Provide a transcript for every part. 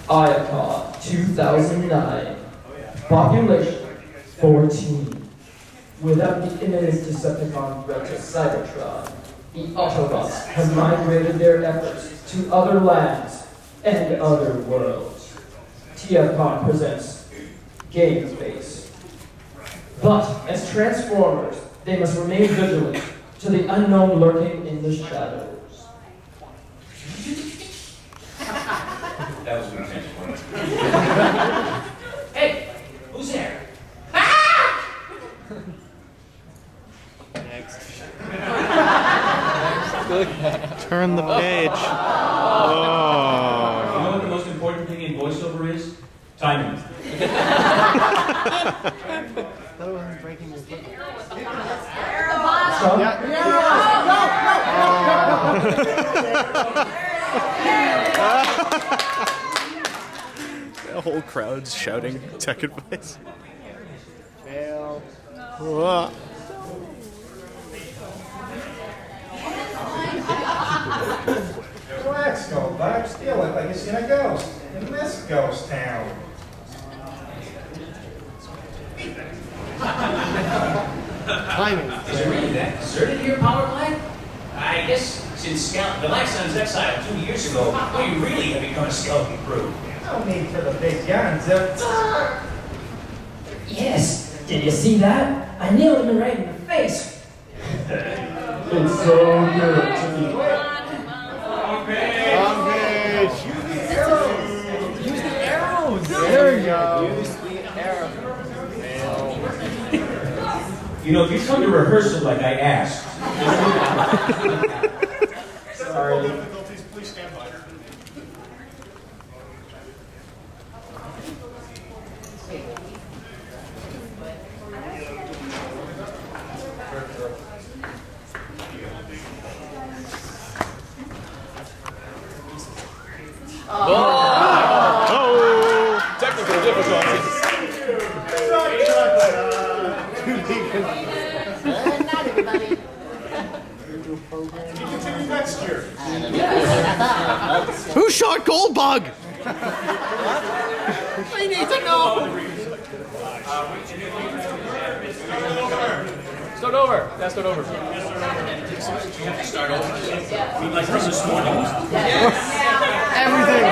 TFcon 2009. Population 14. Without the imminent Decepticon threat to Cybertron, the Autobots have migrated their efforts to other lands and other worlds. TFcon presents Game Face. But as Transformers, they must remain vigilant to the unknown lurking in the shadows. That was good Transformers. Hey, who's there? Next. Turn the page. Oh. You know what the most important thing in voiceover is? Timing. That wasn't breaking your foot. The whole crowd's shouting tech advice. Fail. Whoa. Relax, Goldbug. Still look like you've seen a ghost in this ghost town. Timing. Is it really that deserted here, Powerglide? I guess since the Black Sun's exile 2 years ago, we really have become a skeleton crew. No need for the big guns. Yes, did you see that? I nailed him right in the face. It's so good to be Use the arrows. There you go. Use the arrows. You know, if you come to rehearsal like I asked. Sorry. Difficulties, please stand by. Technical difficulties. Not everybody. Continue next year. Who shot Goldbug? We need to know. Start over. That's start over. Start over. Like from this morning. Everything.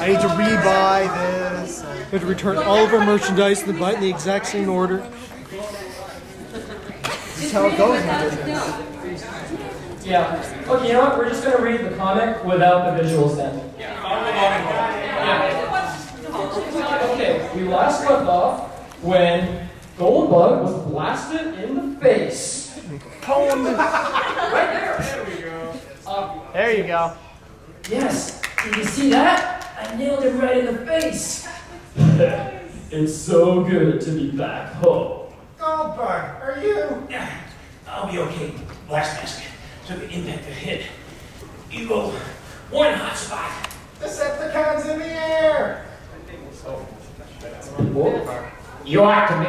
I need to rebuy this. We have to return all of our merchandise and buy it in the exact same order. This is how it goes in business. Yeah. Okay, you know what? We're just going to read the comic without the visuals then. Okay, we last left off when Goldbug was blasted in the face. Right there. There we go. There you go. Yes, did you see that? I nailed him right in the face. It's so good to be back home. Goldbug, are you? Yeah, I'll be okay. Blast mask took an impact to hit. You go one hot spot. Decepticons in the air! You ought to be.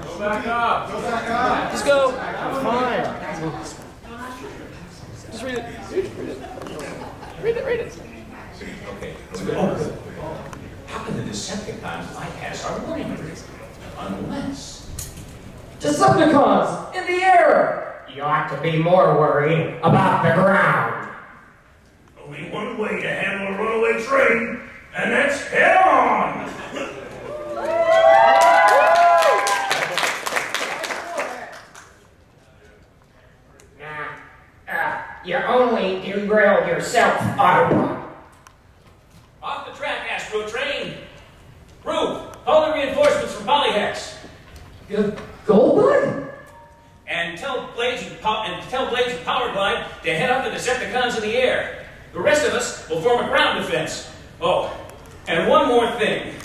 Go back up. Go back up. Just go. Fine. Just read it. Read it. Okay. How can the Decepticons bypass our warning grid? Unless. Decepticons in the air! You ought to be more worried about the ground. Only one way to handle a runaway train, and that's head on! You only derailed yourself, Autobot. Off the track, Astrotrain. Proof. Call the reinforcements from Polyhex. Goldbug? And tell Blades and Powerglide to head up the Decepticons in the air. The rest of us will form a ground defense. Oh, and one more thing.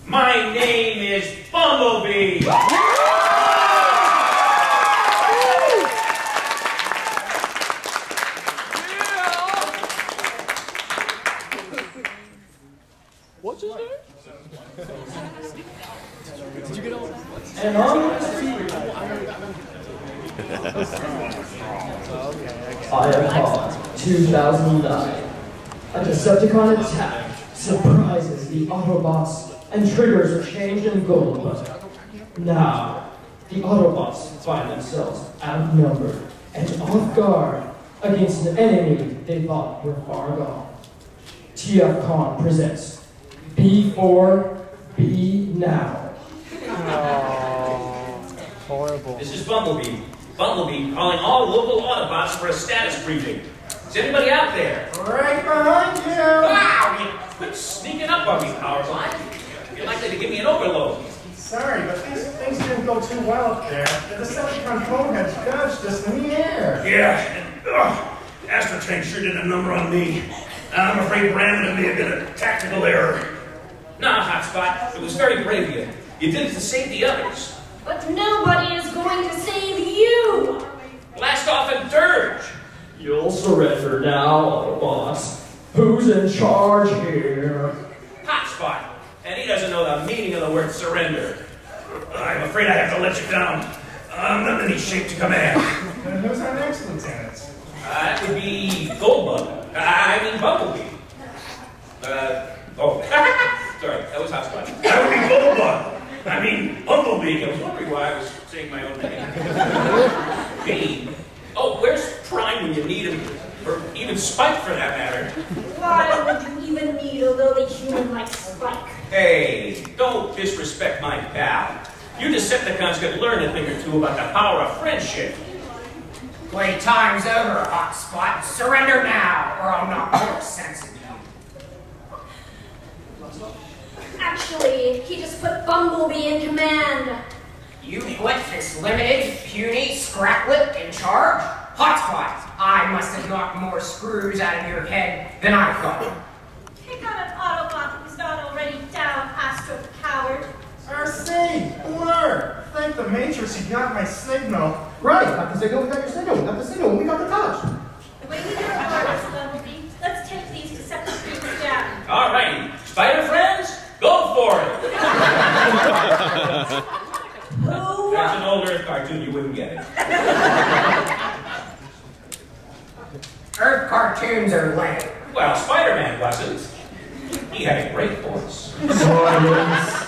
My name is Bumblebee. What's his name? Did you get all that? And on TFcon 2009. A Decepticon attack surprises the Autobots and triggers a change in Goldbug. Now, the Autobots find themselves outnumbered and off guard against an enemy they thought were far gone. TFcon presents B4, B Now. Horrible. This is Bumblebee. Bumblebee calling all local Autobots for a status briefing. Is anybody out there? Right behind you! Wow! You quit sneaking up on me, Powerglide. You're likely to give me an overload. Sorry, but things didn't go too well up there. The Decepticon code had dodged us in the air. Yeah, and Astrotrain sure did a number on me. I'm afraid Brandon may have been a tactical error. Nah, HotSpot, it was very brave of you. You did it to save the others. But nobody is going to save you! Blastoff and Dirge! You'll surrender now, Autobots. Who's in charge here? HotSpot! And he doesn't know the meaning of the word surrender. I'm afraid I have to let you down. I'm not in any shape to command. And who's our next lieutenant? That would be Goldbug. I mean Bumblebee. Sorry, that was HotSpot. That would be Goldbug. I mean, Bumblebee. I was wondering why I was saying my own name. Me? Oh, where's Prime when you need him? Or even Spike, for that matter. Why would you even need a lowly human like Spike? Hey, don't disrespect my pal. You Decepticons could learn a thing or two about the power of friendship. Playtime's over, HotSpot. Surrender now, or I'll knock more sense into you. Actually, he just put Bumblebee in command. You put this limited, puny scraplet in charge? HotSpot, I must have knocked more screws out of your head than I thought. Pick on an Autobot who's not already down, Astro coward. Arcee! Blurr! Thank the Matrix you got my signal. Right, got the signal, we got your signal, we got the signal, we got the touch. Waiting your orders, Bumblebee. Let's take these Decepticons down. All right, Spider friends, go for it. That's an old Earth cartoon, you wouldn't get it. Earth cartoons are lame. Well, Spider-Man wasn't. He had a great voice. Silence.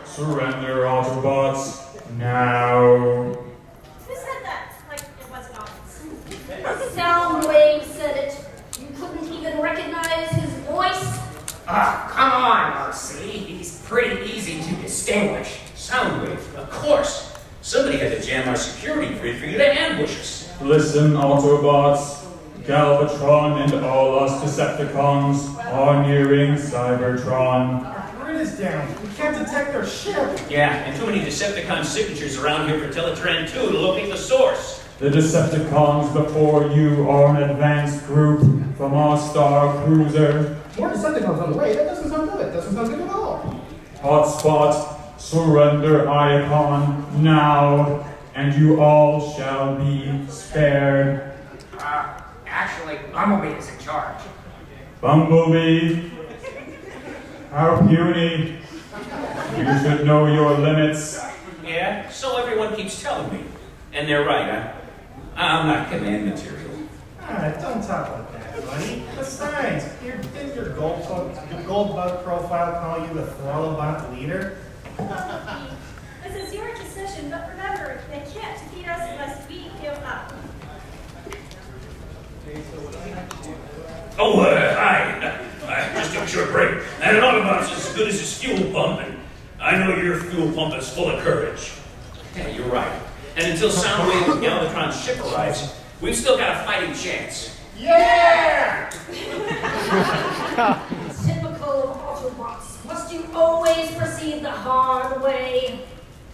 Surrender, Autobots. Now. Who said that? Like it wasn't obvious. Soundwave said it. You couldn't even recognize his voice. Come on, Arcee. He's pretty easy to distinguish. Soundwave, of course. Somebody had to jam our security grid for you to ambush us. Listen, Autobots. JLvatron and all us Decepticons are nearing Cybertron. Our grid is down. We can't detect their ship. Yeah, and too many Decepticon signatures around here for Teletran 2 to locate the source. The Decepticons before you are an advanced group from our Star Cruiser. More Decepticons on the way, that doesn't sound good. That doesn't sound good at all. HotSpot, surrender Icon now, and you all shall be spared. Actually, Bumblebee is in charge. Bumblebee, how puny. You should know your limits. Yeah, so everyone keeps telling me. And they're right, huh? I'm not command material. Don't talk like that, buddy. Besides, didn't your Goldbug profile call you the Thrallobot leader? This is your decision, but remember, they can't defeat us unless we give up. Oh, hi. I just took a short break. And an Autobot's as good as his fuel pump, and I know your fuel pump is full of courage. Yeah, you're right. And until Soundwave and JLvatron's ship arrives, we've still got a fighting chance. Yeah! Typical Autobots. Must you always proceed the hard way?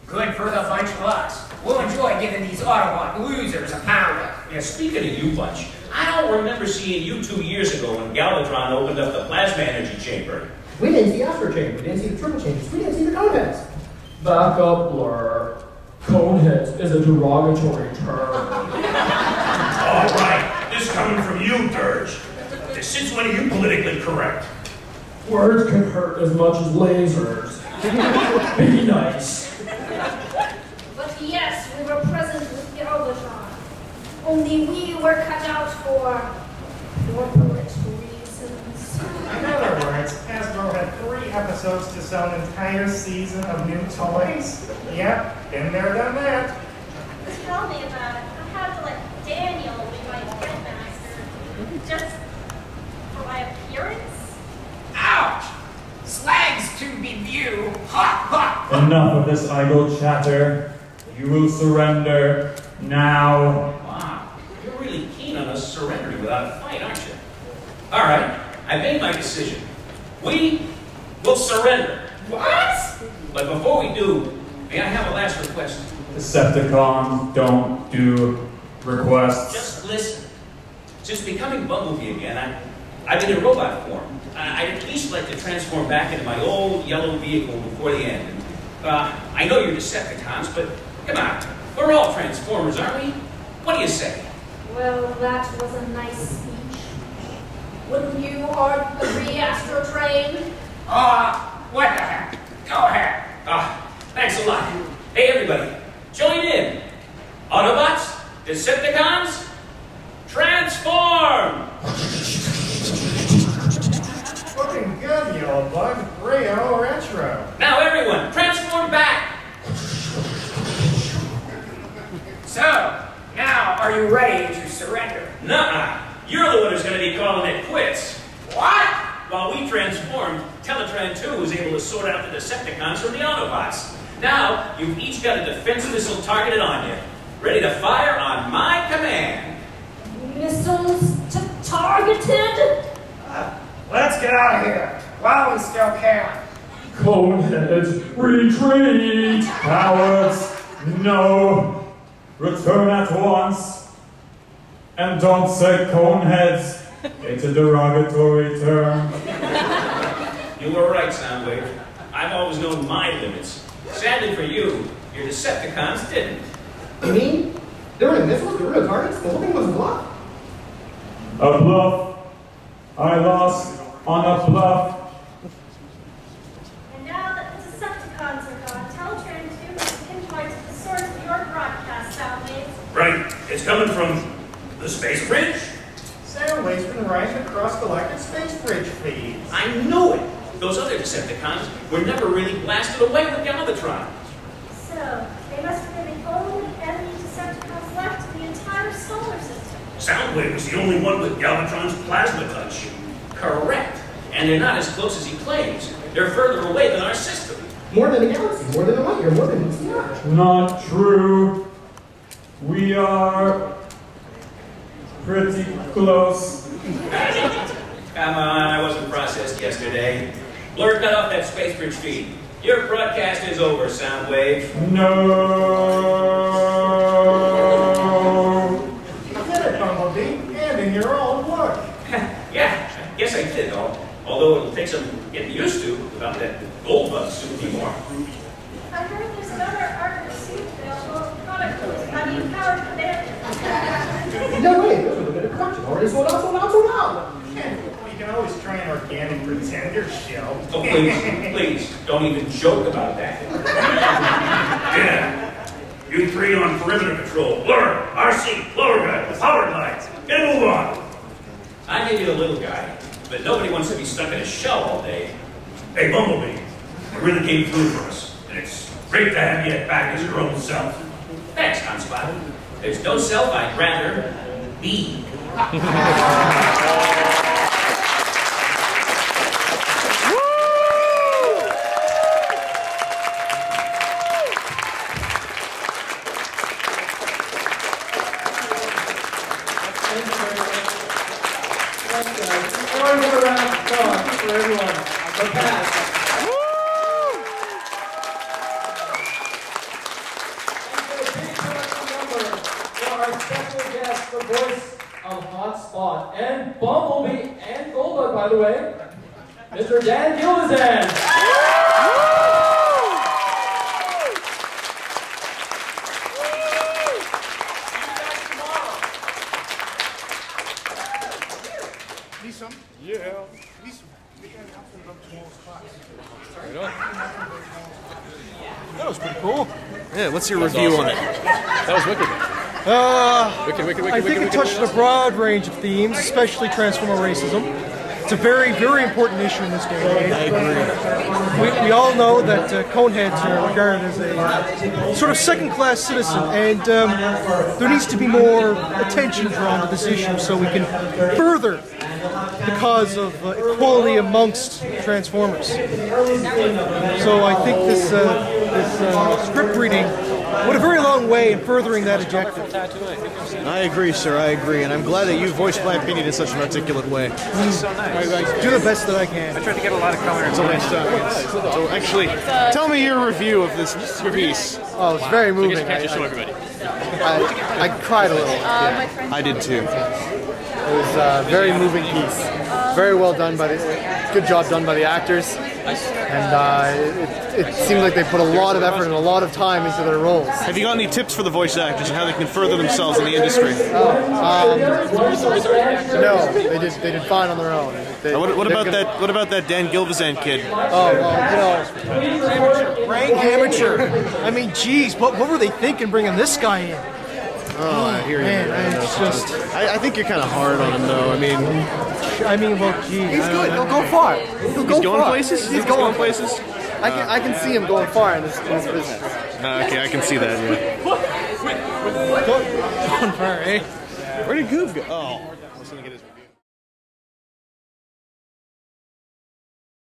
Good for the bunch of us. We'll enjoy giving these Autobot losers a pounding. Yeah, speaking of you bunch, I don't remember seeing you 2 years ago when JLvatron opened up the plasma energy chamber. We didn't see Astrotrain, we didn't see the triple changes, we didn't see the codeheads. Back up, Blurr. Coneheads is a derogatory term. All right, this coming from you, Dirge. Since when are you politically correct? Words can hurt as much as lasers. Be nice. But yes, we were present with JLvatron. Only we were cut out for political reasons. In other words, Hasbro had 3 episodes to sell an entire season of new toys. Yep, been there, done that. Just tell me about it. I had to let Daniel be my headmaster just for my appearance. Ouch! Slags to be view. Ha ha! Enough of this idle chatter. You will surrender now. Wow, you're really keen on us surrendering without a fight, aren't you? All right, I made my decision. We will surrender. What? But before we do, may I have a last request? Decepticons don't do requests. Just listen. Since becoming Bumblebee again, I've been in robot form. I'd at least like to transform back into my old yellow vehicle before the end. I know you're Decepticons, but come on. We're all Transformers, aren't we? What do you say? Well, that was a nice speech. Wouldn't you agree, Astrotrain? What the heck? Go ahead. Thanks a lot. Hey, everybody, join in. Autobots, Decepticons, transform! Looking good, you old bug. Rio retro. Now, everyone, transform back! So, now are you ready to surrender? Nuh-uh. You're the one who's going to be calling it quits. What? While we transformed, Teletran 2 was able to sort out the Decepticons from the Autobots. Now, you've each got a defense missile targeted on you, ready to fire on my command. Missiles targeted? Let's get out of here while we still can. Coneheads, retreat! Cowards, no! Return at once! And don't say coneheads. It's a derogatory term. You were right, Soundwave. I've always known my limits. Sadly for you, your Decepticons didn't. You mean? There were missiles, the real targets? The whole thing was a bluff? A bluff. I lost on a bluff. And now that the Decepticons are gone, Teletran 2 has pinpointed the source of your broadcast, Soundwave. Right. It's coming from the space bridge. Soundwave's been riding across galactic space bridge feeds. I knew it! Those other Decepticons were never really blasted away with JLvatron. So, they must have been the only enemy Decepticons left in the entire solar system. Soundwave was the only one with JLvatron's plasma touch. Correct. And they're not as close as he claims. They're further away than our system. More than a galaxy, more than a light year, more than a star. Not true. We are pretty close. Come on, I wasn't processed yesterday. Blurr cut off that space bridge feed. Your broadcast is over, Soundwave. No. You did it, Bumblebee, and in your old look. Yeah, I guess I did, although it'll take some getting used to without that Goldbug suit anymore. I heard there's another Arcee suit available. Powered commander. No way, those are the production. Already sold out, sold out, sold out. Well, you can always try an organic pretender show. Oh, please, don't even joke about that. Yeah. You 3 on perimeter patrol. Blurr, Arcee, Powerglide, Powerglide. Get a move on. I may be the little guy, but nobody wants to be stuck in a shell all day. Hey, Bumblebee, you really came through for us, and it's great to have you back as your own self. Thanks, HotSpot. There's no self I'd rather be. The voice of HotSpot and Bumblebee and Goldbug, by the way, Mr. Dan Gilvezan. Need some? Yeah. Need some. That was pretty cool. Yeah, what's your review on it? That was wicked. I think it touched a broad range of themes, especially Transformer racism. It's a very, very important issue in this day and age. I agree. We all know that coneheads are regarded as a sort of second-class citizen, and there needs to be more attention drawn to this issue so we can further the cause of equality amongst Transformers. So I think this script reading went a very long way in furthering that objective. I agree, sir, I agree, and I'm glad that you voiced my opinion in such an articulate way. So nice. Do the best that I can. I tried to get a lot of color into it. So actually, tell me your review of this piece. Oh, it's very moving. Can't just show everybody. I cried a little. I did too. It was a very moving piece. Very well done by good job done by the actors. And it seemed like they put a lot of effort and a lot of time into their roles. Have you got any tips for the voice actors on how they can further themselves in the industry? No, they did fine on their own. What about that Dan Gilvezan kid? Oh well, you know, Rank amateur. I mean, geez, what were they thinking bringing this guy in? Oh, I hear you. Man, it's just. I think you're kind of hard on him, though. I mean, well, geez. He's good. He'll go far. He's going places. He's going places. I can see him going far in this business. Okay, I can see that. Yeah. Going far, eh? Where did Goob go? Oh, I was gonna get his.